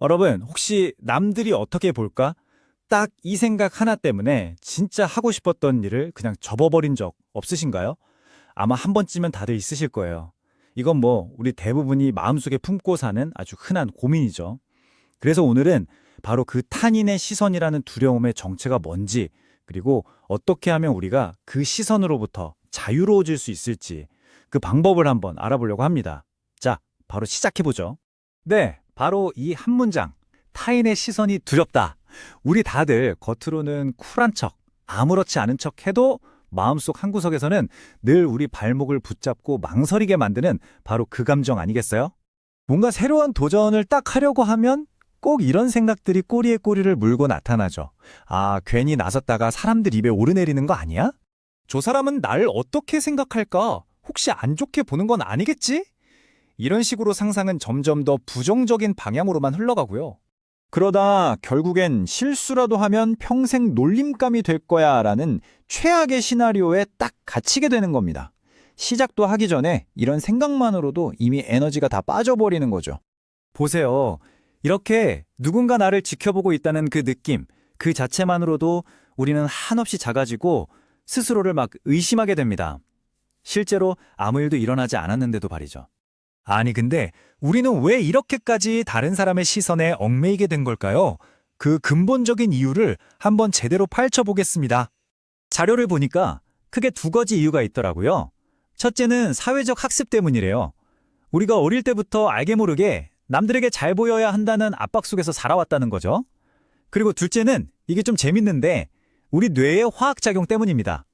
여러분, 혹시 남들이 어떻게 볼까? 딱 이 생각 하나 때문에 진짜 하고 싶었던 일을 그냥 접어버린 적 없으신가요? 아마 한 번쯤은 다들 있으실 거예요. 이건 뭐 우리 대부분이 마음속에 품고 사는 아주 흔한 고민이죠. 그래서 오늘은 바로 그 타인의 시선이라는 두려움의 정체가 뭔지, 그리고 어떻게 하면 우리가 그 시선으로부터 자유로워질 수 있을지 그 방법을 한번 알아보려고 합니다. 자, 바로 시작해보죠. 네, 바로 이 한 문장. 타인의 시선이 두렵다. 우리 다들 겉으로는 쿨한 척, 아무렇지 않은 척 해도 마음속 한구석에서는 늘 우리 발목을 붙잡고 망설이게 만드는 바로 그 감정 아니겠어요? 뭔가 새로운 도전을 딱 하려고 하면 꼭 이런 생각들이 꼬리에 꼬리를 물고 나타나죠. 아, 괜히 나섰다가 사람들 입에 오르내리는 거 아니야? 저 사람은 날 어떻게 생각할까? 혹시 안 좋게 보는 건 아니겠지? 이런 식으로 상상은 점점 더 부정적인 방향으로만 흘러가고요. 그러다 결국엔 실수라도 하면 평생 놀림감이 될 거야 라는 최악의 시나리오에 딱 갇히게 되는 겁니다. 시작도 하기 전에 이런 생각만으로도 이미 에너지가 다 빠져버리는 거죠. 보세요. 이렇게 누군가 나를 지켜보고 있다는 그 느낌, 그 자체만으로도 우리는 한없이 작아지고 스스로를 막 의심하게 됩니다. 실제로 아무 일도 일어나지 않았는데도 말이죠. 아니 근데 우리는 왜 이렇게까지 다른 사람의 시선에 얽매이게 된 걸까요? 그 근본적인 이유를 한번 제대로 파헤쳐보겠습니다. 자료를 보니까 크게 두 가지 이유가 있더라고요. 첫째는 사회적 학습 때문이래요. 우리가 어릴 때부터 알게 모르게 남들에게 잘 보여야 한다는 압박 속에서 살아왔다는 거죠. 그리고 둘째는 이게 좀 재밌는데 우리 뇌의 화학작용 때문입니다.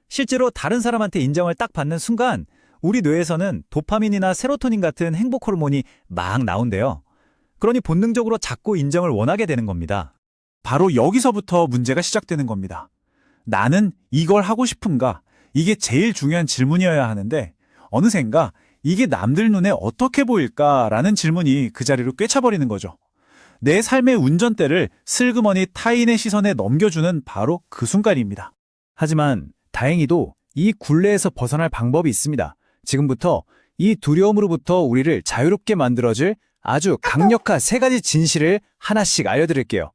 실제로 다른 사람한테 인정을 딱 받는 순간 우리 뇌에서는 도파민이나 세로토닌 같은 행복 호르몬이 막 나온대요. 그러니 본능적으로 자꾸 인정을 원하게 되는 겁니다. 바로 여기서부터 문제가 시작되는 겁니다. 나는 이걸 하고 싶은가? 이게 제일 중요한 질문이어야 하는데 어느샌가 이게 남들 눈에 어떻게 보일까라는 질문이 그 자리로 꿰차버리는 거죠. 내 삶의 운전대를 슬그머니 타인의 시선에 넘겨주는 바로 그 순간입니다. 하지만 다행히도 이 굴레에서 벗어날 방법이 있습니다. 지금부터 이 두려움으로부터 우리를 자유롭게 만들어줄 아주 강력한 세 가지 진실을 하나씩 알려드릴게요.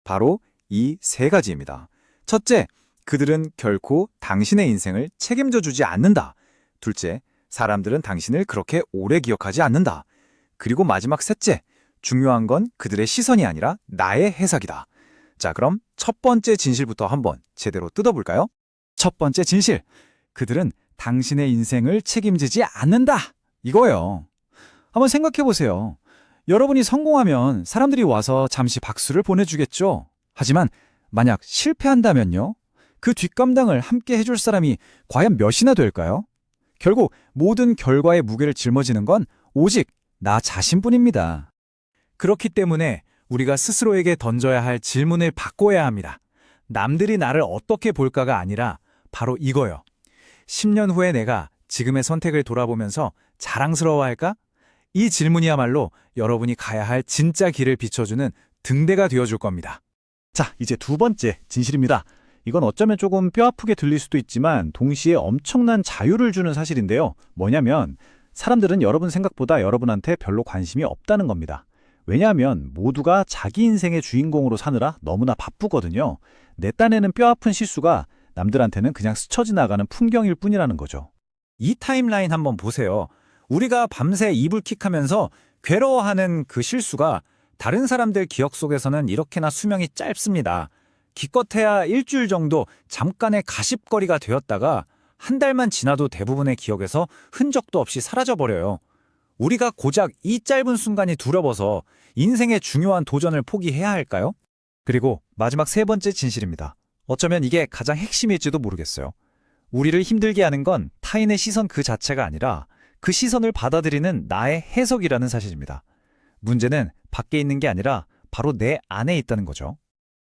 바로 이 세 가지입니다. 첫째, 그들은 결코 당신의 인생을 책임져 주지 않는다. 둘째, 사람들은 당신을 그렇게 오래 기억하지 않는다. 그리고 마지막 셋째, 중요한 건 그들의 시선이 아니라 나의 해석이다. 자, 그럼 첫 번째 진실부터 한번 제대로 뜯어볼까요? 첫 번째 진실, 그들은 당신의 인생을 책임지지 않는다. 이거예요. 한번 생각해보세요. 여러분이 성공하면 사람들이 와서 잠시 박수를 보내주겠죠. 하지만 만약 실패한다면요? 그 뒷감당을 함께 해줄 사람이 과연 몇이나 될까요? 결국 모든 결과의 무게를 짊어지는 건 오직 나 자신뿐입니다. 그렇기 때문에 우리가 스스로에게 던져야 할 질문을 바꿔야 합니다. 남들이 나를 어떻게 볼까가 아니라 바로 이거요. 10년 후에 내가 지금의 선택을 돌아보면서 자랑스러워할까? 이 질문이야말로 여러분이 가야 할 진짜 길을 비춰주는 등대가 되어줄 겁니다. 자, 이제 두 번째 진실입니다. 이건 어쩌면 조금 뼈아프게 들릴 수도 있지만 동시에 엄청난 자유를 주는 사실인데요. 뭐냐면 사람들은 여러분 생각보다 여러분한테 별로 관심이 없다는 겁니다. 왜냐하면 모두가 자기 인생의 주인공으로 사느라 너무나 바쁘거든요. 내 딴에는 뼈아픈 실수가 남들한테는 그냥 스쳐 지나가는 풍경일 뿐이라는 거죠. 이 타임라인 한번 보세요. 우리가 밤새 이불킥하면서 괴로워하는 그 실수가 다른 사람들 기억 속에서는 이렇게나 수명이 짧습니다. 기껏해야 일주일 정도 잠깐의 가십거리가 되었다가 한 달만 지나도 대부분의 기억에서 흔적도 없이 사라져버려요. 우리가 고작 이 짧은 순간이 두려워서 인생의 중요한 도전을 포기해야 할까요? 그리고 마지막 세 번째 진실입니다. 어쩌면 이게 가장 핵심일지도 모르겠어요. 우리를 힘들게 하는 건 타인의 시선 그 자체가 아니라 그 시선을 받아들이는 나의 해석이라는 사실입니다. 문제는 밖에 있는 게 아니라 바로 내 안에 있다는 거죠.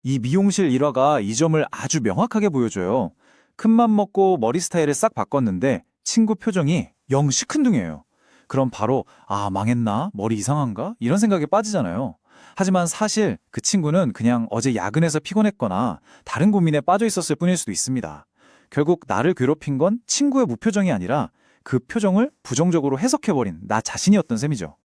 이 미용실 일화가 이 점을 아주 명확하게 보여줘요. 큰맘 먹고 머리 스타일을 싹 바꿨는데 친구 표정이 영 시큰둥해요. 그럼 바로 아, 망했나? 머리 이상한가? 이런 생각에 빠지잖아요. 하지만 사실 그 친구는 그냥 어제 야근해서 피곤했거나 다른 고민에 빠져 있었을 뿐일 수도 있습니다. 결국 나를 괴롭힌 건 친구의 무표정이 아니라 그 표정을 부정적으로 해석해버린 나 자신이었던 셈이죠.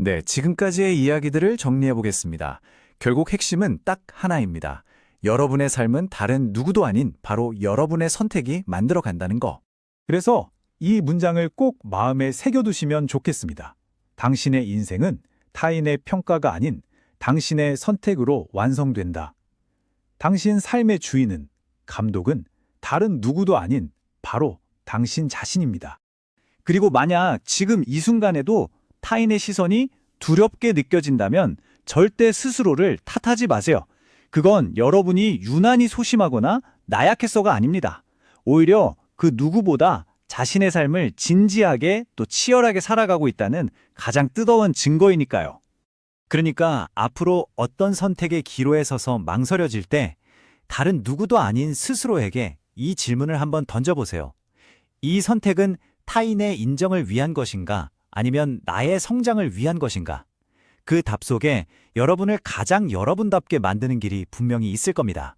네, 지금까지의 이야기들을 정리해 보겠습니다. 결국 핵심은 딱 하나입니다. 여러분의 삶은 다른 누구도 아닌 바로 여러분의 선택이 만들어 간다는 거. 그래서 이 문장을 꼭 마음에 새겨두시면 좋겠습니다. 당신의 인생은 타인의 평가가 아닌 당신의 선택으로 완성된다. 당신 삶의 주인은, 감독은 다른 누구도 아닌 바로 당신 자신입니다. 그리고 만약 지금 이 순간에도 타인의 시선이 두렵게 느껴진다면 절대 스스로를 탓하지 마세요. 그건 여러분이 유난히 소심하거나 나약해서가 아닙니다. 오히려 그 누구보다 자신의 삶을 진지하게 또 치열하게 살아가고 있다는 가장 뜨거운 증거이니까요. 그러니까 앞으로 어떤 선택의 기로에 서서 망설여질 때 다른 누구도 아닌 스스로에게 이 질문을 한번 던져보세요. 이 선택은 타인의 인정을 위한 것인가? 아니면 나의 성장을 위한 것인가? 그 답 속에 여러분을 가장 여러분답게 만드는 길이 분명히 있을 겁니다.